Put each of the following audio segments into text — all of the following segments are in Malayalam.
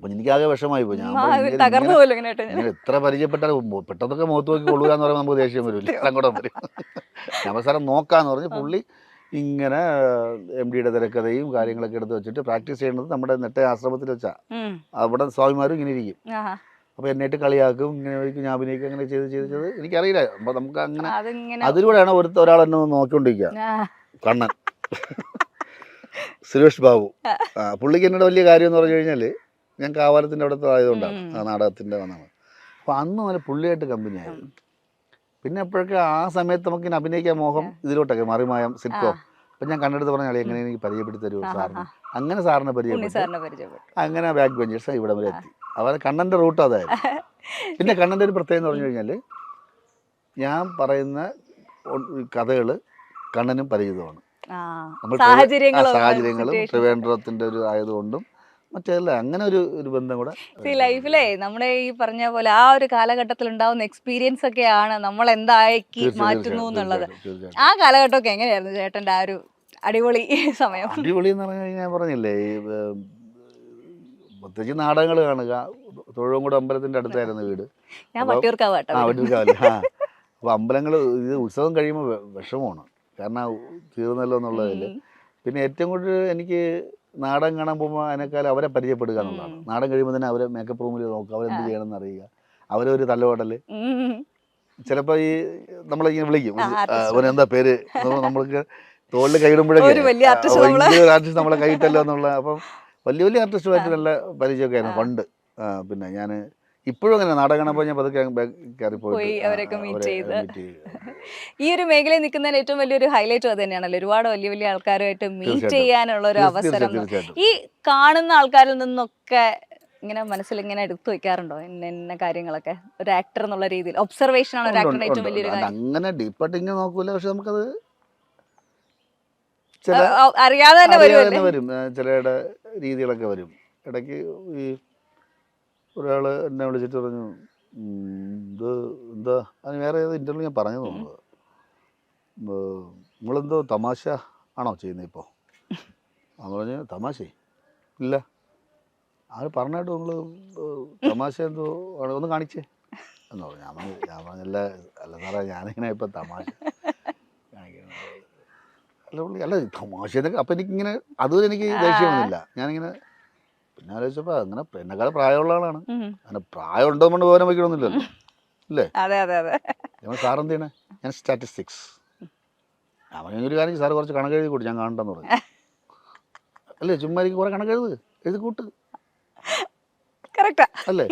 അപ്പം എനിക്കാകെ വിഷമായി പോയി. ഞാൻ തകർന്നു പോലും ഇങ്ങനെ ഇങ്ങനെ എത്ര പരിചയപ്പെട്ടാൽ പെട്ടെന്നൊക്കെ മുഖത്ത് നോക്കി കൊള്ളുകയെന്ന് പറയുമ്പോൾ നമുക്ക് ദേഷ്യം വരില്ല, സങ്കടം വരും. ഞാൻ അവസാനം നോക്കാമെന്ന് പറഞ്ഞ് പുള്ളി ഇങ്ങനെ MD-യുടെ തിരക്കഥയും കാര്യങ്ങളൊക്കെ എടുത്ത് വെച്ചിട്ട് പ്രാക്ടീസ് ചെയ്യുന്നത് നമ്മുടെ നെട്ട ആശ്രമത്തിൽ വെച്ചാൽ അവിടെ സ്വാമിമാരും ഇങ്ങനെ ഇരിക്കും. അപ്പോൾ എന്നിട്ട് കളിയാക്കും, ഇങ്ങനെ ഞാൻ അഭിനയിക്കും, അങ്ങനെ ചെയ്ത് എനിക്കറിയില്ല. അപ്പോൾ നമുക്ക് അങ്ങനെ അതിലൂടെയാണ് ഒരാൾ എന്നെ നോക്കിക്കൊണ്ടിരിക്കുക, കണ്ണൻ സുരേഷ് ബാബു. പുള്ളിക്ക് എന്നോട് വലിയ കാര്യം എന്ന് പറഞ്ഞു കഴിഞ്ഞാൽ ഞാൻ കാവാലത്തിൻ്റെ അവിടുത്തെ ആയതുകൊണ്ടാണ് ആ നാടകത്തിൻ്റെ വന്നത്. അപ്പോൾ അന്ന് അങ്ങനെ പുള്ളിയായിട്ട് കമ്പനിയായിരുന്നു. പിന്നെ അപ്പോഴൊക്കെ ആ സമയത്ത് നമുക്ക് ഇങ്ങനെ അഭിനയിക്കാൻ മോഹം ഇതിലോട്ടൊക്കെ മറിമായം സിറ്റ്കോം. അപ്പം ഞാൻ കണ്ണെടുത്ത് പറഞ്ഞാൽ എങ്ങനെ എനിക്ക് പരിചയപ്പെടുത്തി തരുമോ സാറിന്, അങ്ങനെ സാറിനെ പരിചയപ്പെട്ടു. അങ്ങനെ ബാക്ക് ബെഞ്ചേഴ്സ് ഇവിടെ വരെ എത്തി. അവരെ കണ്ണൻ്റെ റൂട്ട് അതായിരുന്നു. പിന്നെ കണ്ണൻ്റെ ഒരു പ്രത്യേകത എന്ന് പറഞ്ഞു കഴിഞ്ഞാൽ ഞാൻ പറയുന്ന കഥകൾ കണ്ണനും പരിചിതമാണ്. സാഹചര്യങ്ങളും ട്രിവാൻഡ്രത്തിൻ്റെ ഒരു ആയതുകൊണ്ടും മറ്റേല്ല അങ്ങനെ ഒരു ബന്ധം കൂടെ ലൈഫിലേ നമ്മുടെ ഈ പറഞ്ഞ പോലെ ആ ഒരു കാലഘട്ടത്തിൽ ഉണ്ടാവുന്ന എക്സ്പീരിയൻസ് ഒക്കെയാണ് നമ്മൾ എന്താക്കി മാറ്റുന്നു എന്നുള്ളത്. ആ കാലഘട്ടമൊക്കെ എങ്ങനെയായിരുന്നു ചേട്ടൻ്റെ ആ ഒരു അടിപൊളി സമയം? അടിപൊളി എന്ന് പറഞ്ഞു കഴിഞ്ഞാൽ ഞാൻ പറഞ്ഞില്ലേ, ഈ പ്രത്യേകിച്ച് നാടകങ്ങൾ കാണുക. തൊഴുവങ്കോട് അമ്പലത്തിൻ്റെ അടുത്തായിരുന്നു വീട്. ഞാൻ വട്ടിയൂർക്കാവല്ലേ. അപ്പോൾ അമ്പലങ്ങൾ ഇത് ഉത്സവം കഴിയുമ്പോൾ വിഷമമാണ്, കാരണം തീർന്നല്ലോ എന്നുള്ളതിൽ. പിന്നെ ഏറ്റവും കൂടുതൽ എനിക്ക് നാടകം കാണാൻ പോകുമ്പോൾ അതിനേക്കാൾ അവരെ പരിചയപ്പെടുക എന്നുള്ളതാണ്. നാടകം കഴിയുമ്പോൾ തന്നെ അവരെ മേക്കപ്പ് റൂമിൽ നോക്കുക, അവരെന്ത് ചെയ്യണമെന്ന് അറിയുക, അവരൊരു തല്ലുപാടൽ. ചിലപ്പോൾ ഈ നമ്മളിങ്ങനെ വിളിക്കും, അവനെന്താ പേര്, നമ്മൾക്ക് തോളിൽ കൈയിടുമ്പോഴേക്കും വലിയ ആർട്ടിസ്റ്റ് നമ്മളെ കൈയിട്ടല്ലോ എന്നുള്ള. അപ്പം വലിയ ആർട്ടിസ്റ്റുമായിട്ട് നല്ല പരിചയമൊക്കെ ആയിരുന്നു പണ്ട്. പിന്നെ ഞാൻ ഇപ്പോഴും അങ്ങനെ നാടകം കാണുമ്പോൾ ഞാൻ പതുക്കെ കയറിപ്പോയി അവരൊക്കെ മീറ്റ് ചെയ്ത്. ഈ ഒരു മേഖലയിൽ നിൽക്കുന്നതിന് ഏറ്റവും വലിയൊരു ഹൈലൈറ്റ് അത് തന്നെയാണല്ലോ, ഒരുപാട് വലിയ ആൾക്കാരുമായിട്ട് മീറ്റ് ചെയ്യാനുള്ള ഒരു അവസരം. ഈ കാണുന്ന ആൾക്കാരിൽ നിന്നൊക്കെ ഇങ്ങനെ മനസ്സിൽ ഇങ്ങനെ എടുത്തു വെക്കാറുണ്ടോ ഇന്ന കാര്യങ്ങളൊക്കെ? ഒരു ആക്ടർ എന്നുള്ള രീതിയിൽ ഒബ്സർവേഷൻ ആണ് ഒരു ആക്ടറിന്റെ ഏറ്റവും വലിയൊരു കാര്യം. അങ്ങനെ ഡീപ്പായിട്ട് ഇങ്ങനെ നോക്കൂല, പക്ഷെ നമുക്കത് അറിയാതെ തന്നെ വരും. ചിലയുടെ രീതികളൊക്കെ വരും. ഇടയ്ക്ക് ഈ ഒരാൾ എന്നെ വിളിച്ചിട്ട് പറഞ്ഞു, ഇത് എന്താ അതിന് വേറെ ഏത് ഇൻ്റർവ്യൂ ഞാൻ പറഞ്ഞു തോന്നുന്നത്, നിങ്ങളെന്തോ തമാശ ആണോ ചെയ്യുന്നത് ഇപ്പോൾ? അവൻ പറഞ്ഞു തമാശ ഇല്ല, അത് പറഞ്ഞിട്ട് നിങ്ങൾ തമാശ എന്തോ ഒന്ന് കാണിച്ചേ എന്ന് പറഞ്ഞു. ഞാൻ പറഞ്ഞല്ല, അല്ല സാറേ ഞാനിങ്ങനെ ഇപ്പം തമാശ കാണിക്കുന്നത് അല്ല തമാശ എന്നൊക്കെ. അപ്പം എനിക്കിങ്ങനെ അതുവരെ എനിക്ക് ദേഷ്യമൊന്നുമില്ല. ഞാനിങ്ങനെ പിന്നെ ആലോചിച്ചപ്പോൾ അങ്ങനെ എന്നെക്കാൾ പ്രായമുള്ള ആളാണ്, അങ്ങനെ പ്രായം ഉണ്ടോ കൊണ്ട് പോകാൻ വയ്ക്കണമെന്നില്ലല്ലോ അല്ലേ? നമ്മൾ സാറെന്ത് ചെയ്യണേ? ഞാൻ സ്റ്റാറ്റിസ്റ്റിക്സ്. അവൻ ഒരു കാര്യം, സാറ് കുറച്ച് കണക്ക് എഴുതി കൂട്ടി, ഞാൻ കാണണ്ടെന്ന് പറഞ്ഞു. അല്ലേ, ചുമ്മാ എനിക്ക് കുറെ കണക്ക് എഴുതി കൂട്ട് അല്ലേ?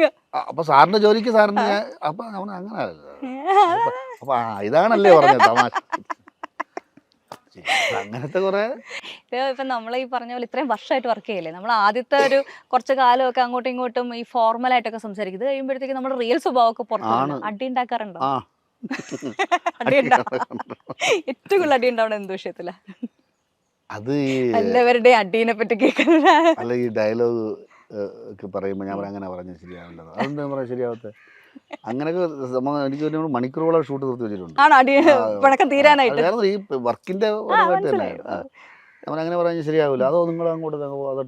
അപ്പൊ സാറിന്റെ ജോലിക്ക് സാറിന് അപ്പൊ അവൻ അങ്ങനെ അപ്പൊ ഇതാണല്ലേ പറഞ്ഞത് തമാശ. അങ്ങനത്തെ കുറെ ഇപ്പൊ നമ്മൾ ഈ പറഞ്ഞ പോലെ ഇത്രയും വർഷമായിട്ട് വർക്ക് ചെയ്യല്ലേ, നമ്മൾ ആദ്യത്തെ ഒരു കുറച്ച് കാലമൊക്കെ അങ്ങോട്ടും ഇങ്ങോട്ടും ഈ ഫോർമൽ ആയിട്ടൊക്കെ സംസാരിക്കും. ഇത് കഴിയുമ്പോഴത്തേക്ക് നമ്മുടെ റിയൽ സ്വഭാവമൊക്കെ പുറത്താണ്. അടി ഉണ്ടാക്കാറുണ്ടോ? ഏറ്റവും കൂടുതൽ അടി ഉണ്ടാവണം എന്ത് വിഷയത്തില? അത് എല്ലാവരുടെയും അടീനെ പറ്റി കേൾക്കുന്നത്. അല്ല, ഈ ഡയലോഗ് ഒക്കെ പറയുമ്പോൾ ഞാൻ അങ്ങനെ പറഞ്ഞാൽ ശരിയാവില്ല. അതെന്താ പറയാ ശരിയാവത്തെ? അങ്ങനെയൊക്കെ എനിക്ക് മണിക്കൂറുകളെ ഷൂട്ട് തീർത്ത് വെച്ചിട്ടുണ്ട് ഈ വർക്കിന്റെ പരമായിട്ട് തന്നെ. ഞാൻ അങ്ങനെ പറഞ്ഞാൽ ശരിയാവില്ല. അതോ നിങ്ങൾ അങ്ങോട്ട്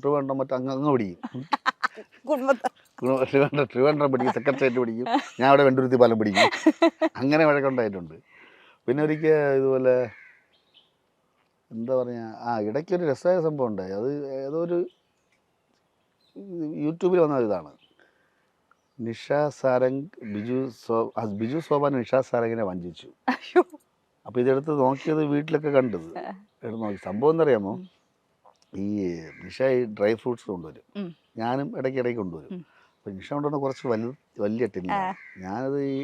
ട്രിവാൻഡ്രം മറ്റേ അങ്ങ് പിടിക്കും, ട്രിവാൻഡ്രം പിടിക്കും, സെക്രട്ടേറിയറ്റ് പിടിക്കും, ഞാൻ അവിടെ വെണ്ടുരുത്തി പാലം പിടിക്കും. അങ്ങനെ വഴക്കുണ്ടായിട്ടുണ്ട്. പിന്നെ ഒരിക്കൽ ഇതുപോലെ എന്താ പറയുക, ഇടയ്ക്കൊരു രസമായ സംഭവം ഉണ്ടായി. അത് ഏതോ ഒരു യൂട്യൂബിൽ വന്ന ഇതാണ്, നിഷ സാരംഗ് ബിജു സോപാൻ നിഷ സാരംഗിനെ വഞ്ചിച്ചു. അപ്പോൾ ഇതെടുത്ത് നോക്കിയത് വീട്ടിലൊക്കെ കണ്ടത് എടുത്ത് നോക്കി. സംഭവം എന്നറിയാമോ, ഈ നിഷ ഈ ഡ്രൈ ഫ്രൂട്ട്സ് കൊണ്ടുവരും, ഞാനും ഇടയ്ക്ക് കൊണ്ടുവരും. അപ്പോൾ നിഷ കൊണ്ടുവന്ന കുറച്ച് വലിയ ടില്ല, ഞാനത് ഈ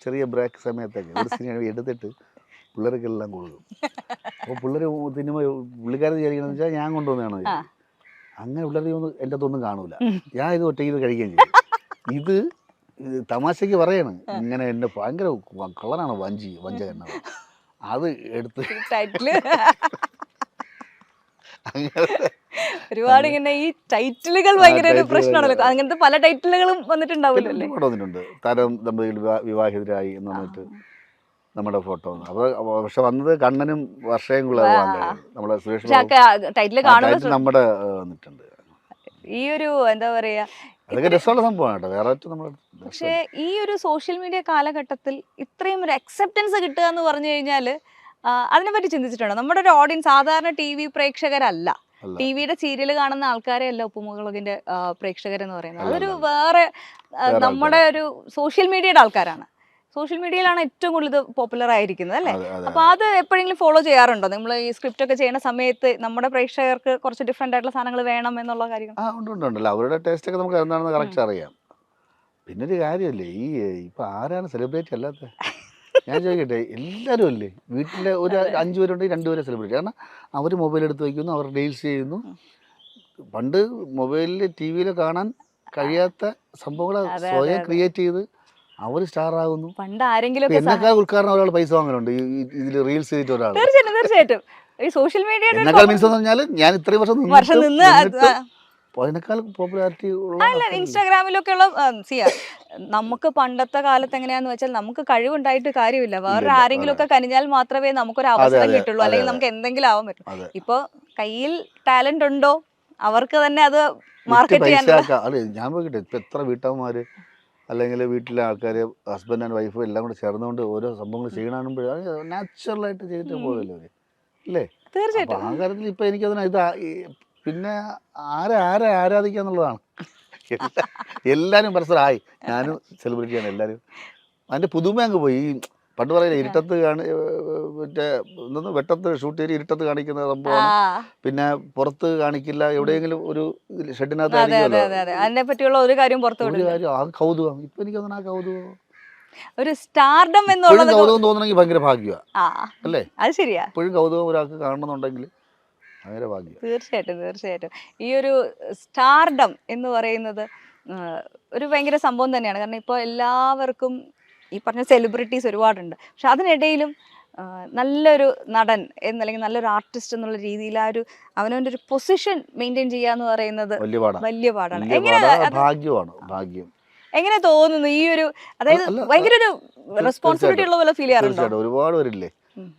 ചെറിയ ബ്രേക്ക് സമയത്തൊക്കെ ഒരു സിനിമ എടുത്തിട്ട് പിള്ളേർക്കെല്ലാം കൊടുക്കും. അപ്പോൾ പിള്ളേർ തിന്നുമ്പോൾ പുള്ളിക്കാരൻ വിചാരിക്കണമെന്ന് വെച്ചാൽ ഞാൻ കൊണ്ടുവന്നതാണ്. അങ്ങനെ പിള്ളേർ എൻ്റെ അതൊന്നും കാണൂല, ഞാൻ ഇത് ഒറ്റയ്ക്ക് കഴിക്കുകയും ചെയ്യും. ഇത് തമാശയ്ക്ക് പറയാണ്, ഇങ്ങനെ എൻ്റെ ഭയങ്കര കളറാണ് വഞ്ചകൻ, അത് എടുത്ത് ഒരുപാട് ഇങ്ങനെ ഈ ടൈറ്റിലുകൾ ഭയങ്കര ഒരു പ്രശ്നമാണല്ലോ. അങ്ങനത്തെ പല ടൈറ്റിലുകളും വന്നിട്ടുണ്ടാവില്ലേ? വന്നിട്ടുണ്ട്. താരം ദമ്പതികൾ വിവാഹിതരായി എന്ന് പറഞ്ഞിട്ട് നമ്മുടെ ഫോട്ടോ. അപ്പോൾ പക്ഷെ വന്നത് കണ്ണനും വർഷയും നമ്മുടെ സുരേഷ് ടൈറ്റിൽ കാണുമ്പോൾ നമ്മുടെ വന്നിട്ടുണ്ട്. ഈ ഒരു എന്താ പറയാ, അതൊക്കെ രസമുള്ള സംഭവമാണ് കേട്ടോ, വേറെ ഒറ്റ നമ്മൾ പക്ഷേ ഈ ഒരു സോഷ്യൽ മീഡിയ കാലഘട്ടത്തിൽ ഇത്രയും ഒരു അക്സെപ്റ്റൻസ് കിട്ടുക എന്ന് പറഞ്ഞു കഴിഞ്ഞാൽ അതിനെപ്പറ്റി ചിന്തിച്ചിട്ടുണ്ടോ? നമ്മുടെ ഒരു ഓഡിയൻസ് സാധാരണ TV പ്രേക്ഷകരല്ല, അല്ല. ടിവിയുടെ സീരിയൽ കാണുന്ന ആൾക്കാരെ അല്ല ഉപ്പുമുളകിന്റെ പ്രേക്ഷകരെന്ന് പറയുന്നത്. അതൊരു വേറെ നമ്മുടെ ഒരു സോഷ്യൽ മീഡിയയുടെ ആൾക്കാരാണ്. സോഷ്യൽ മീഡിയയിലാണ് ഏറ്റവും കൂടുതൽ ഇത് പോപ്പുലർ ആയിരിക്കുന്നത് അല്ലേ? അപ്പൊ അത് എപ്പോഴെങ്കിലും ഫോളോ ചെയ്യാറുണ്ടോ നിങ്ങൾ? ഈ സ്ക്രിപ്റ്റ് ഒക്കെ ചെയ്യുന്ന സമയത്ത് നമ്മുടെ പ്രേക്ഷകർക്ക് കുറച്ച് ഡിഫറെന്റ് ആയിട്ടുള്ള സാധനങ്ങൾ വേണം എന്നുള്ള കാര്യങ്ങൾ? ആ ഉണ്ടല്ലോ, അവരുടെ ടേസ്റ്റ് ഒക്കെ നമുക്ക് എന്താണെന്ന് കറക്റ്റ് അറിയാം. പിന്നെ ഒരു കാര്യമല്ലേ, ഇപ്പൊ ആരാണ് സെലിബ്രിറ്റി അല്ലാത്ത? ഞാൻ ചോദിക്കട്ടെ, എല്ലാവരും അല്ലേ വീട്ടിലെ ഒരു 5 പേരുണ്ടെങ്കിൽ 2 പേരെ സെലിബ്രിറ്റി. കാരണം അവർ മൊബൈൽ എടുത്ത് വയ്ക്കുന്നു, അവർ റീൽസ് ചെയ്യുന്നു. പണ്ട് മൊബൈലിൽ TV-യിൽ കാണാൻ കഴിയാത്ത സംഭവങ്ങൾ സ്വയം ക്രിയേറ്റ് ചെയ്ത് അവർ സ്റ്റാർ ആകുന്നു. പണ്ട് ആരെങ്കിലും എന്നെക്കാൾ ഉദ്ഘാടനം ഒരാൾ പൈസ വാങ്ങലുണ്ട് ഇതിൽ റീൽസ് ചെയ്തിട്ട് ഒരാൾ. തീർച്ചയായിട്ടും ഈ സോഷ്യൽ മീഡിയയുടെ എന്നെക്കാൾ മീൻസ് എന്ന് പറഞ്ഞാൽ ഞാൻ ഇത്രയും വർഷം നിന്ന് അതിനേക്കാൾ പോപ്പുലാരിറ്റി ഉള്ള അല്ല ഇൻസ്റ്റാഗ്രാമിലൊക്കെ ഉള്ള നമുക്ക് പണ്ടത്തെ കാലത്ത് എങ്ങനെയാന്ന് വെച്ചാൽ നമുക്ക് കഴിവുണ്ടായിട്ട് കാര്യമില്ല, വേറെ ആരെങ്കിലും ഒക്കെ കനിഞ്ഞാൽ മാത്രമേ നമുക്കൊരു അവസരം കിട്ടുള്ളൂ, അല്ലെങ്കിൽ നമുക്ക് എന്തെങ്കിലും ആവാൻ പറ്റും. ഇപ്പൊ കയ്യിൽ ടാലന്റ് ഉണ്ടോ അവർക്ക് തന്നെ അത് മാർക്കറ്റ് ചെയ്യാൻ. അതെ, ഞാൻ പോയിട്ടെ ഇപ്പൊ എത്ര വീട്ടമ്മമാര് അല്ലെങ്കിൽ വീട്ടിലെ ആൾക്കാർ, ഹസ്ബൻഡ് ആൻഡ് വൈഫ് എല്ലാം കൂടെ ചേർന്നുകൊണ്ട് ഓരോ സംഭവങ്ങൾ ചെയ്യണമെങ്കിൽ നാച്ചുറലായിട്ട് ചെയ്തിട്ട് പോകല്ലോ അല്ലേ? തീർച്ചയായിട്ടും ആ കാര്യത്തിൽ ഇപ്പൊ എനിക്കതിന് പിന്നെ ആരെ ആരാധിക്കാന്നുള്ളതാണ്. എല്ലാരും പരസ്പരം ആയി, ഞാനും സെലിബ്രിറ്റിയാണ്, എല്ലാരും അതിന്റെ പുതുമ അങ്ങ് പോയി. പണ്ട് പറയില്ല, ഇരുട്ടത്ത് മറ്റേ എന്തോന്ന് വെട്ടത്ത് ഷൂട്ട് ചെയ്ത് ഇരുട്ടത്ത് കാണിക്കുന്ന സംഭവമാണ്, പിന്നെ പുറത്ത് കാണിക്കില്ല, എവിടെയെങ്കിലും ഒരു ഷെഡിനകത്ത് അതിനെ പറ്റിയുള്ള ഒരു കാര്യം പുറത്തു ഒരു കാര്യം. ആ കൗതുകം ഇപ്പൊ എനിക്ക് തോന്നുന്നു, ആ കൗതുകം ഒരു സ്റ്റാർഡം എന്നുള്ളത് കൗതുകം തോന്നണമെങ്കിൽ ഭയങ്കര ഭാഗ്യമാണ് അല്ലേ? അത് ശരിയാ. ഇപ്പോഴും കൗതുകം ഒരാൾക്ക് കാണണമെന്നുണ്ടെങ്കിൽ ഭയങ്കര ഭാഗ്യം. തീർച്ചയായിട്ടും ഈ ഒരു സ്റ്റാർഡം എന്ന് പറയുന്നത് ഒരു ഭയങ്കര സംഭവം തന്നെയാണ്. കാരണം ഇപ്പോൾ എല്ലാവർക്കും ഈ പറഞ്ഞ സെലിബ്രിറ്റീസ് ഒരുപാടുണ്ട്, പക്ഷെ അതിനിടയിലും നല്ലൊരു നടൻ എന്നല്ലെങ്കിൽ നല്ലൊരു ആർട്ടിസ്റ്റ് എന്നുള്ള രീതിയിൽ ആ ഒരു അവനവൻ്റെ ഒരു പൊസിഷൻ മെയിൻറ്റെയിൻ ചെയ്യുക എന്ന് പറയുന്നത് വലിയ പാടാണ്. ഭാഗ്യം. എങ്ങനെ തോന്നുന്നു ഈ ഒരു, അതായത് ഭയങ്കര ഒരു റെസ്പോൺസിബിലിറ്റി ഉള്ള പോലെ ഫീൽ ചെയ്യാറുണ്ട്? ഒരുപാട് പേരില്ലേ,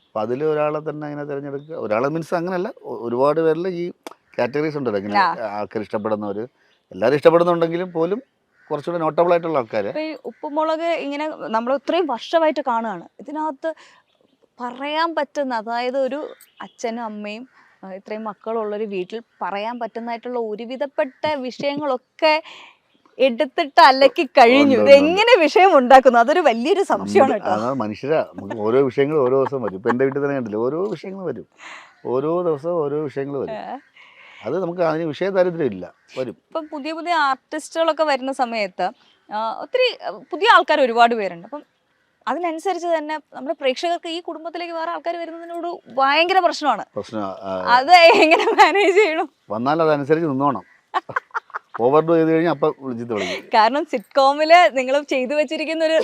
അപ്പൊ അതിൽ ഒരാളെ തന്നെ അങ്ങനെ തിരഞ്ഞെടുക്കുക. ഒരാളെ മീൻസ് അങ്ങനല്ല, ഒരുപാട് പേരിൽ ഈ കാറ്റഗറീസ് ഉണ്ടല്ലോ, ഇങ്ങനെ ആൾക്കാർ ഇഷ്ടപ്പെടുന്നവര്, എല്ലാവരും ഇഷ്ടപ്പെടുന്നുണ്ടെങ്കിലും പോലും കുറച്ചുകൂടെ നോട്ടബിൾ ആയിട്ടുള്ള ആൾക്കാർ. ഈ ഉപ്പുമുളക് ഇങ്ങനെ നമ്മൾ ഇത്രയും വർഷമായിട്ട് കാണുകയാണ്, ഇതിനകത്ത് പറയാൻ പറ്റുന്ന, അതായത് ഒരു അച്ഛനും അമ്മയും ഇത്രയും മക്കളുള്ളൊരു വീട്ടിൽ പറയാൻ പറ്റുന്നതായിട്ടുള്ള ഒരുവിധപ്പെട്ട വിഷയങ്ങളൊക്കെ എടുത്തിട്ട് അലക്കി കഴിഞ്ഞു. ഇത് എങ്ങനെ വിഷയം ഉണ്ടാക്കുന്നു, അതൊരു വലിയൊരു സംശയമാണ് കേട്ടോ. മനുഷ്യരാ, നമുക്ക് ഓരോ വിഷയങ്ങൾ ഓരോ ദിവസം വരും. ഇപ്പൊ എന്റെ വീട്ടിൽ തന്നെ കണ്ടില്ല, ഓരോ വിഷയങ്ങൾ വരും, ഓരോ ദിവസവും ഓരോ വിഷയങ്ങൾ വരും. അത് നമുക്ക് അതിന് വിഷയ ദാരിദ്ര്യം ഇല്ല, വരും. ഇപ്പം പുതിയ പുതിയ ആർട്ടിസ്റ്റുകളൊക്കെ വരുന്ന സമയത്ത് ഒത്തിരി പുതിയ ആൾക്കാർ ഒരുപാട് പേരുണ്ട്. അപ്പം അതിനനുസരിച്ച് തന്നെ നമ്മുടെ പ്രേക്ഷകർക്ക് ഈ കുടുംബത്തിലേക്ക് വേറെ ആൾക്കാർ വരുന്നതിനോട് ഭയങ്കര പ്രശ്നമാണ്. അത് എങ്ങനെ മാനേജ് ചെയ്യണം? വന്നാൽ അതനുസരിച്ച് നിന്നോണം. ഓവർഡു ചെയ്ത് കഴിഞ്ഞാൽ അപ്പം വിളിച്ചിട്ട് വിളിക്കും. കാരണം സിറ്റ്കോമില് നിങ്ങൾ ചെയ്തു വെച്ചിരിക്കുന്ന ഒരു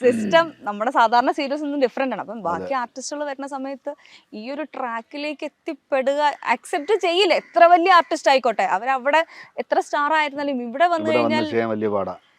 സിസ്റ്റം നമ്മുടെ സാധാരണ സീരീസ് ഒന്നും ഡിഫറെന്റ് ആണ്. അപ്പം ബാക്കി ആർട്ടിസ്റ്റുകൾ വരുന്ന സമയത്ത് ഈ ഒരു ട്രാക്കിലേക്ക് എത്തിപ്പെടുക അക്സെപ്റ്റ് ചെയ്യില്ല. എത്ര വലിയ ആർട്ടിസ്റ്റ് ആയിക്കോട്ടെ, അവരവിടെ എത്ര സ്റ്റാർ ആയിരുന്നാലും ഇവിടെ വന്നു കഴിഞ്ഞാൽ വലിയ പാടാ.